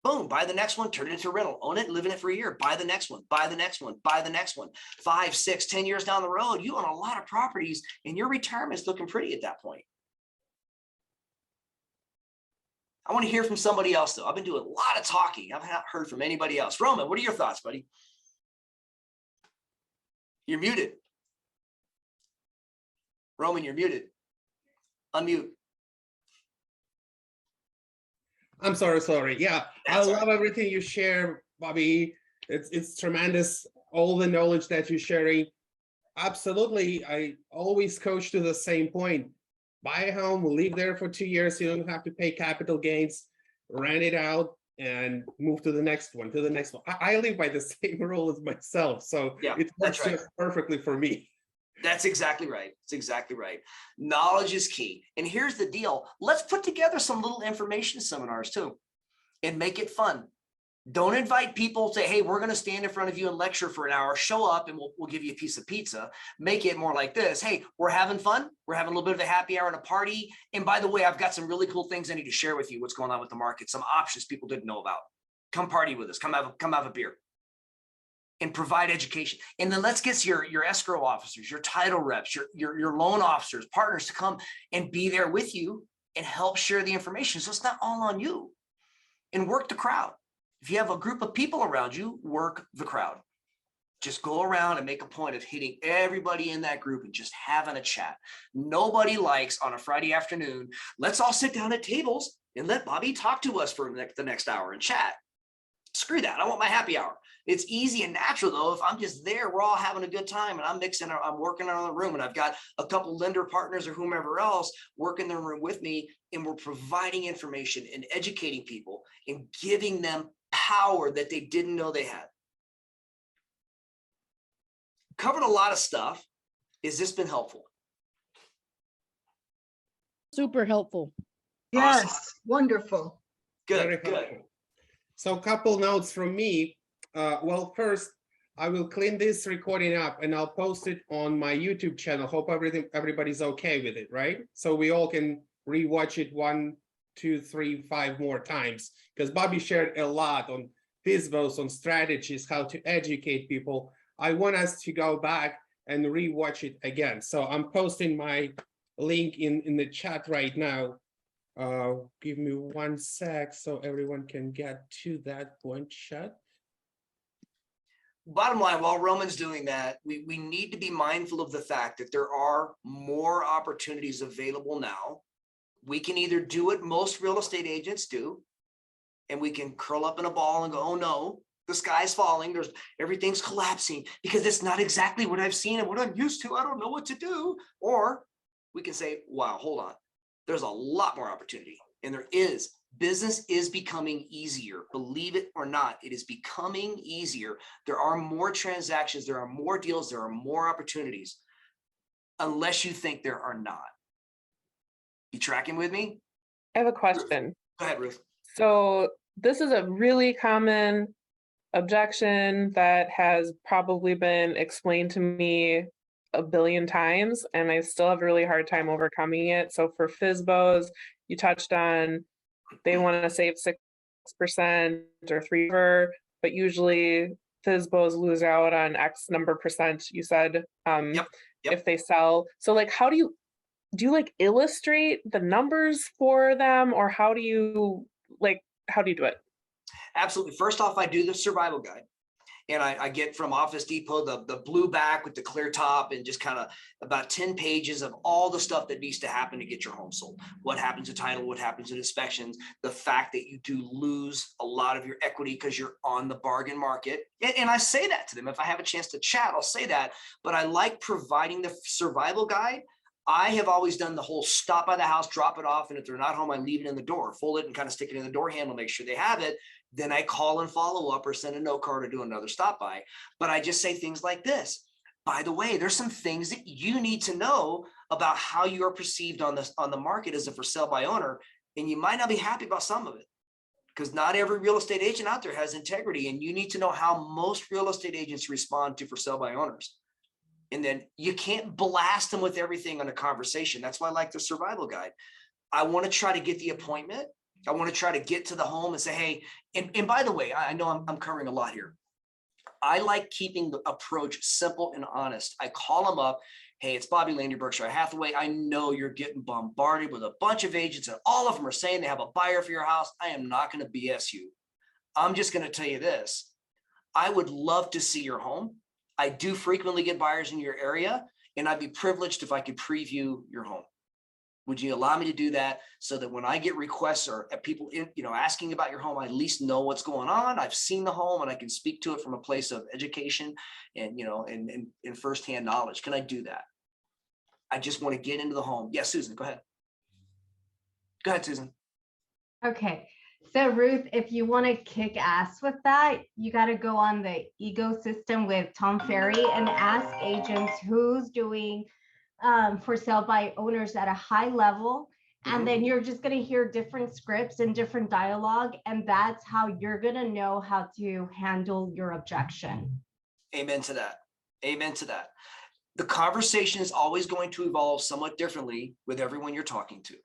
Boom, buy the next one, turn it into a rental, own it, live in it for a year, buy the next one, buy the next one, buy the next one. 5, 6, 10 years down the road, you own a lot of properties, and your retirement's looking pretty at that point. I want to hear from somebody else, though. I've been doing a lot of talking. I've not heard from anybody else. Roman, what are your thoughts, buddy? You're muted. Roman, you're muted. Unmute. I'm sorry. Yeah, That's I love everything you share, Bobby. It's tremendous, all the knowledge that you're sharing. Absolutely, I always coach to the same point. Buy a home, live there for 2 years. You don't have to pay capital gains, rent it out, and move to the next one, I live by the same rule as myself, so yeah, it works just perfectly for me. That's exactly right. It's exactly right. Knowledge is key. And here's the deal. Let's put together some little information seminars too, and make it fun. Don't invite people, say, hey, we're going to stand in front of you and lecture for an hour. Show up and we'll give you a piece of pizza. Make it more like this. Hey, we're having fun. We're having a little bit of a happy hour and a party. And by the way, I've got some really cool things I need to share with you. What's going on with the market? Some options people didn't know about. Come party with us. Come have a beer. And provide education. And then let's get your escrow officers, your title reps, your loan officers, partners to come and be there with you and help share the information. So it's not all on you. And work the crowd. If you have a group of people around you, work the crowd. Just go around and make a point of hitting everybody in that group and just having a chat. Nobody likes on a Friday afternoon, let's all sit down at tables and let Bobby talk to us for the next hour and chat. Screw that. I want my happy hour. It's easy and natural, though. If I'm just there, we're all having a good time, and I'm working in another room, and I've got a couple lender partners or whomever else working in the room with me, and we're providing information and educating people and giving them power that they didn't know they had. Covered a lot of stuff. Has this been helpful? Super helpful. Yes, Awesome. Wonderful. Good. So a couple notes from me. Well, first, I will clean this recording up and I'll post it on my YouTube channel. Hope everybody's okay with it, right? So we all can rewatch it 1, 2, 3, 5 more times, because Bobby shared a lot on FISBOs, on strategies, how to educate people. I want us to go back and rewatch it again. So I'm posting my link in the chat right now. Give me 1 sec so everyone can get to that point chat. Bottom line, while Roman's doing that, we need to be mindful of the fact that there are more opportunities available now. We can either do what most real estate agents do, and we can curl up in a ball and go, oh no, the sky's falling, everything's collapsing because it's not exactly what I've seen and what I'm used to. I don't know what to do. Or we can say, wow, hold on. There's a lot more opportunity. And there is. Business is becoming easier. Believe it or not, it is becoming easier. There are more transactions, there are more deals, there are more opportunities, unless you think there are not. You tracking with me? I have a question. Go ahead, Ruth. So this is a really common objection that has probably been explained to me a billion times, and I still have a really hard time overcoming it. So for FSBOs, you touched on they want to save 6% or 3%, but usually FSBOs lose out on X number percent, you said, if they sell. So like, how do you like illustrate the numbers for them, or how do you do it? Absolutely. First off, I do the survival guide. And I get from Office Depot the blue back with the clear top, and just kind of about 10 pages of all the stuff that needs to happen to get your home sold. What happens to title, what happens to inspections, the fact that you do lose a lot of your equity because you're on the bargain market. And I say that to them. If I have a chance to chat, I'll say that. But I like providing the survival guide. I have always done the whole stop by the house, drop it off, and if they're not home, I leave it in the door, fold it and kind of stick it in the door handle, make sure they have it. Then I call and follow up or send a note card or do another stop by. But I just say things like this. By the way, there's some things that you need to know about how you are perceived on the market as a for sale by owner. And you might not be happy about some of it, because not every real estate agent out there has integrity. And you need to know how most real estate agents respond to for sale by owners. And then you can't blast them with everything on a conversation. That's why I like the survival guide. I want to try to get the appointment. I want to try to get to the home and say, hey, and by the way, I know I'm covering a lot here. I like keeping the approach simple and honest. I call them up. Hey, it's Bobby Landy, Berkshire Hathaway. I know you're getting bombarded with a bunch of agents and all of them are saying they have a buyer for your house. I am not going to BS you. I'm just going to tell you this. I would love to see your home. I do frequently get buyers in your area, and I'd be privileged if I could preview your home. Would you allow me to do that so that when I get requests or people asking about your home, I at least know what's going on? I've seen the home and I can speak to it from a place of education and and firsthand knowledge. Can I do that? I just want to get into the home. Yes, Susan, go ahead. Go ahead, Susan. Okay. So Ruth, if you want to kick ass with that, you got to go on the ecosystem with Tom Ferry and ask agents who's doing for sale by owners at a high level. And then you're just going to hear different scripts and different dialogue. And that's how you're going to know how to handle your objection. Amen to that. Amen to that. The conversation is always going to evolve somewhat differently with everyone you're talking to.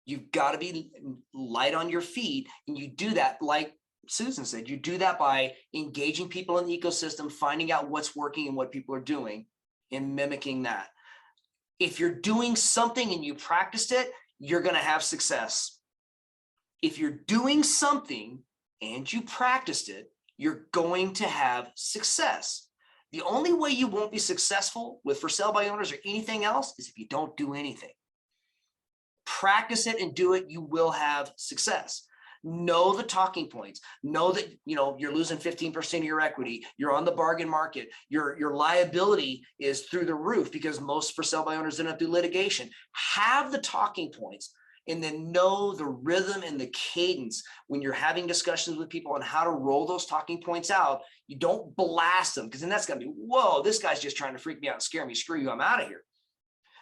You've got to be light on your feet. And you do that, like Susan said, you do that by engaging people in the ecosystem, finding out what's working and what people are doing, and mimicking that. If you're doing something and you practiced it, you're going to have success. If you're doing something and you practiced it, you're going to have success. The only way you won't be successful with for sale by owners or anything else is if you don't do anything. Practice it and do it, you will have success. Know the talking points. Know that you're losing 15% of your equity. You're on the bargain market. Your liability is through the roof because most for sale by owners end up through litigation. Have the talking points, and then know the rhythm and the cadence when you're having discussions with people on how to roll those talking points out. You don't blast them, because then that's gonna be, whoa, this guy's just trying to freak me out and scare me. Screw you, I'm out of here.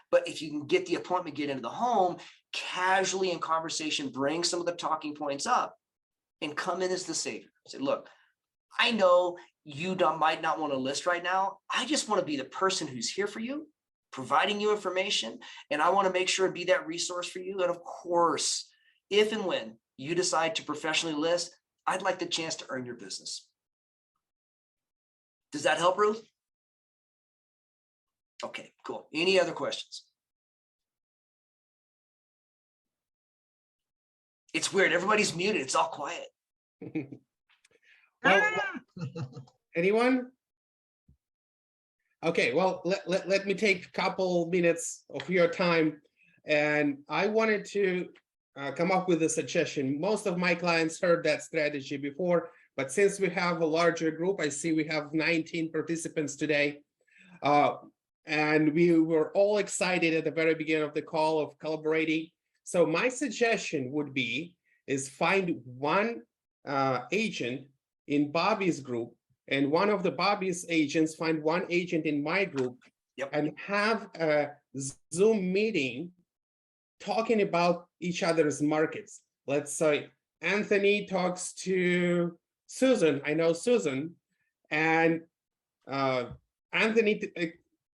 But if you can get the appointment, get into the home, casually in conversation, bring some of the talking points up and come in as the savior. Say, look, I know you might not want to list right now. I just want to be the person who's here for you, providing you information. And I want to make sure and be that resource for you. And of course, if and when you decide to professionally list, I'd like the chance to earn your business. Does that help, Ruth? Okay, cool. Any other questions? It's weird. Everybody's muted. It's all quiet. Well, anyone? Okay, well, let me take a couple minutes of your time. And I wanted to come up with a suggestion. Most of my clients heard that strategy before, But since we have a larger group, I see we have 19 participants today. And we were all excited at the very beginning of the call of collaborating. So my suggestion would be is find one agent in Bobby's group, and one of the Bobby's agents find one agent in my group, and have a Zoom meeting talking about each other's markets. Let's say Anthony talks to Susan. I know Susan, and Anthony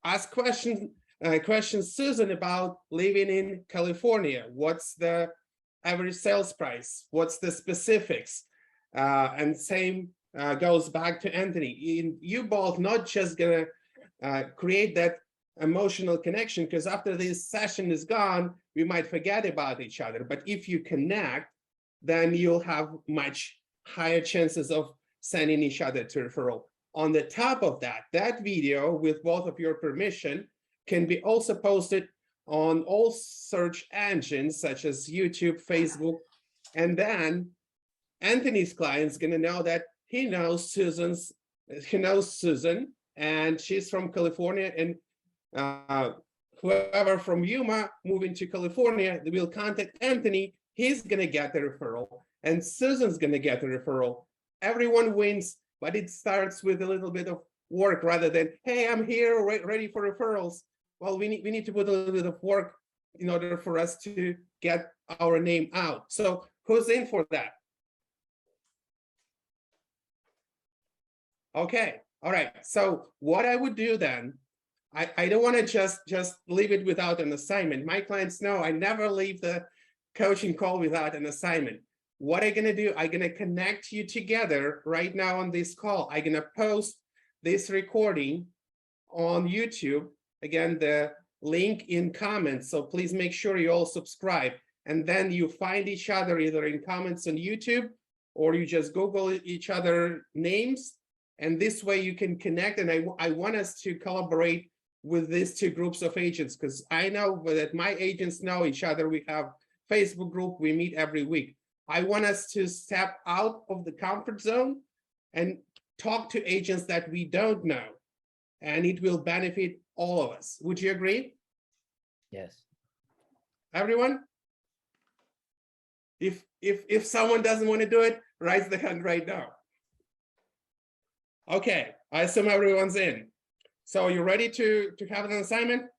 ask questions Susan about living in California. What's the average sales price? What's the specifics? And same goes back to Anthony. You both not just gonna create that emotional connection, because after this session is gone, we might forget about each other. But if you connect, then you'll have much higher chances of sending each other to referral. On the top of that, that video, with both of your permission, can be also posted on all search engines such as YouTube, Facebook, and then Anthony's client's gonna know that he knows Susan, and she's from California, and whoever from Yuma moving to California will contact Anthony. He's gonna get the referral, and Susan's gonna get the referral. Everyone wins, but it starts with a little bit of work rather than, hey, I'm here ready for referrals. Well, we need to put a little bit of work in order for us to get our name out. So who's in for that? Okay, all right. So what I would do then, I don't want to just leave it without an assignment. My clients know I never leave the coaching call without an assignment. What I'm gonna do, I'm gonna connect you together right now on this call. I'm gonna post this recording on YouTube. Again, the link in comments. So please make sure you all subscribe. And then you find each other either in comments on YouTube, or you just Google each other names. And this way you can connect. And I want us to collaborate with these two groups of agents, because I know that my agents know each other. We have Facebook group, we meet every week. I want us to step out of the comfort zone and talk to agents that we don't know, and it will benefit all of us. Would you agree? Yes. Everyone? If someone doesn't want to do it, raise the hand right now. Okay, I assume everyone's in. So you ready to have an assignment?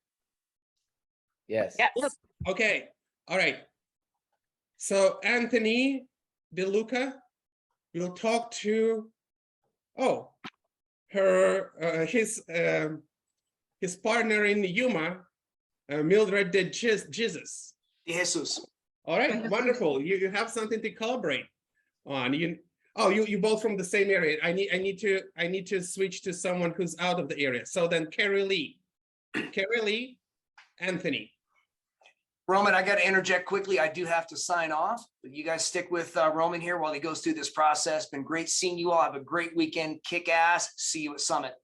Yes. Yes. Okay, all right. So Anthony DeLuca will talk to, his partner in Yuma, Mildred de Jesus. Jesus. All right, wonderful. You have something to collaborate on. You both from the same area. I need to switch to someone who's out of the area. So then Carrie Lee, Anthony. Roman, I got to interject quickly. I do have to sign off, but you guys stick with Roman here while he goes through this process. Been great seeing you all. Have a great weekend. Kick ass. See you at Summit.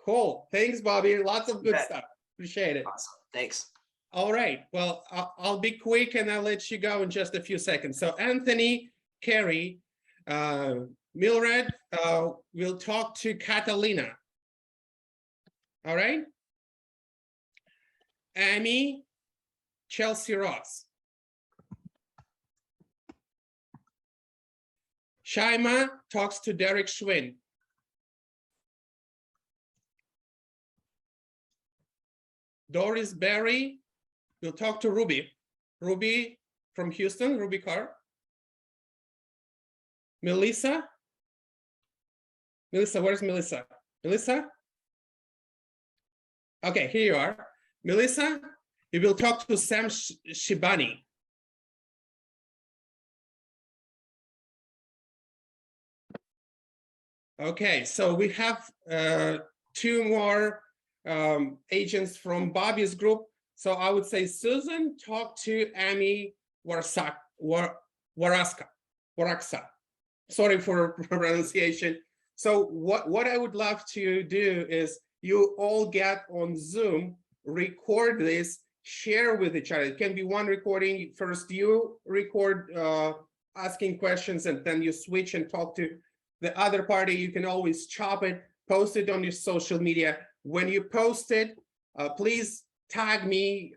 Cool. Thanks, Bobby. Lots of good stuff. Appreciate it. Awesome. Thanks. All right. Well, I'll be quick and I'll let you go in just a few seconds. So Anthony, Carrie, Mildred will talk to Catalina. All right. Amy, Chelsea Ross. Shaima talks to Derek Schwinn. Doris Berry will talk to Ruby. Ruby from Houston, Ruby Carr. Melissa? Melissa, where's Melissa? Melissa? Okay, here you are. Melissa, you will talk to Sam Shibani. Okay, so we have two more agents from Bobby's group. So I would say Susan, talk to Amy Waraksa. Sorry for pronunciation. So what I would love to do is you all get on Zoom, record this, share with each other. It can be one recording. First you record asking questions, and then you switch and talk to the other party, you can always chop it, post it on your social media. When you post it, please tag me.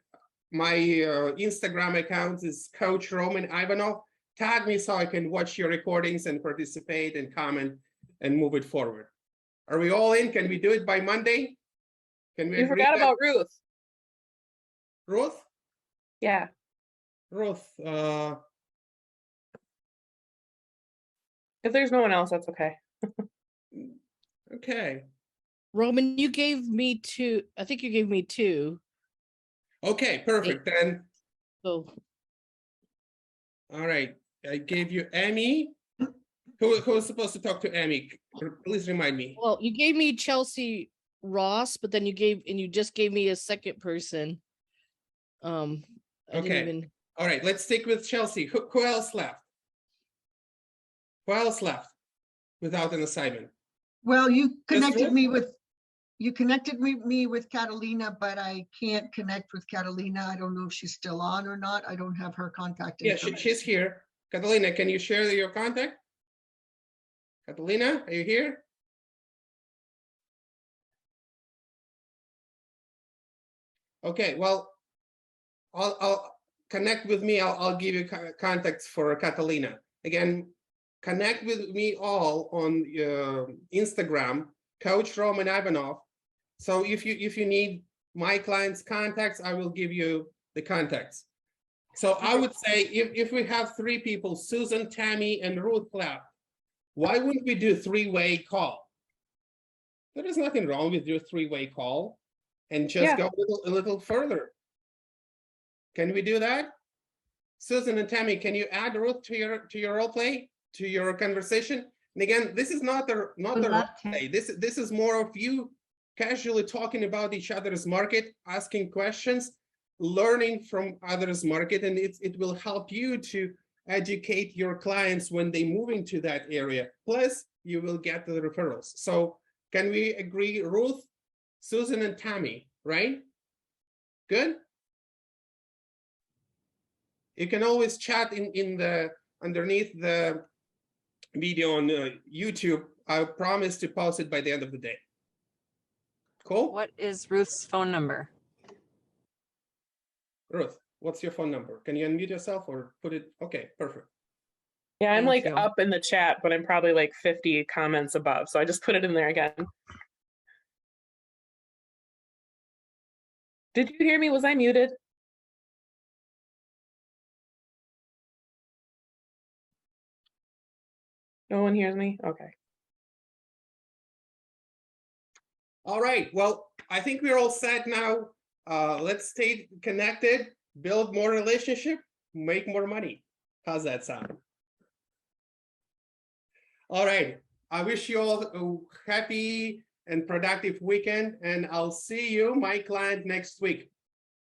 My Instagram account is Coach Roman Ivanov. Tag me so I can watch your recordings and participate and comment and move it forward. Are we all in? Can we do it by Monday? Can we? You forgot about Ruth. Ruth? Yeah. Ruth. If there's no one else, that's okay. Okay. Roman, you gave me two. I think you gave me two. Okay, perfect. Then. Oh. All right. I gave you Amy. Who was supposed to talk to Amy? Please remind me. Well, you gave me Chelsea Ross, but then you just gave me a second person. I didn't Okay. even... All right. Let's stick with Chelsea. Who else left? Who else left without an assignment? Well, you connected me with Catalina, but I can't connect with Catalina. I don't know if she's still on or not. I don't have her contact Yeah, information. she's here. Catalina, can you share your contact? Catalina, are you here? Okay, well, I'll connect with me. I'll give you contacts for Catalina. Again, connect with me all on Instagram, Coach Roman Ivanov. So if you need my clients' contacts, I will give you the contacts. So I would say if we have three people, Susan, Tammy, and Ruth left, why wouldn't we do three-way call? There is nothing wrong with your three-way call and just go a little further. Can we do that? Susan and Tammy, can you add Ruth to your role play, to your conversation? And again, this is not the role play. This is more of you casually talking about each other's market, asking questions, learning from others' market, and it will help you to educate your clients when they move into that area. Plus, you will get the referrals. So can we agree, Ruth, Susan, and Tammy, right? Good. You can always chat in the underneath the video on YouTube. I promise to post it by the end of the day. Cool. What is Ruth's phone number? Ruth, what's your phone number? Can you unmute yourself or put it? Okay, perfect. Yeah, I'm Thank like you. up in the chat, but I'm probably like 50 comments above. So I just put it in there again. Did you hear me? Was I muted? No one hears me? Okay. All right. Well, I think we're all set now. Let's stay connected, build more relationship, make more money. How's that sound? All right. I wish you all a happy and productive weekend, and I'll see you, my client, next week.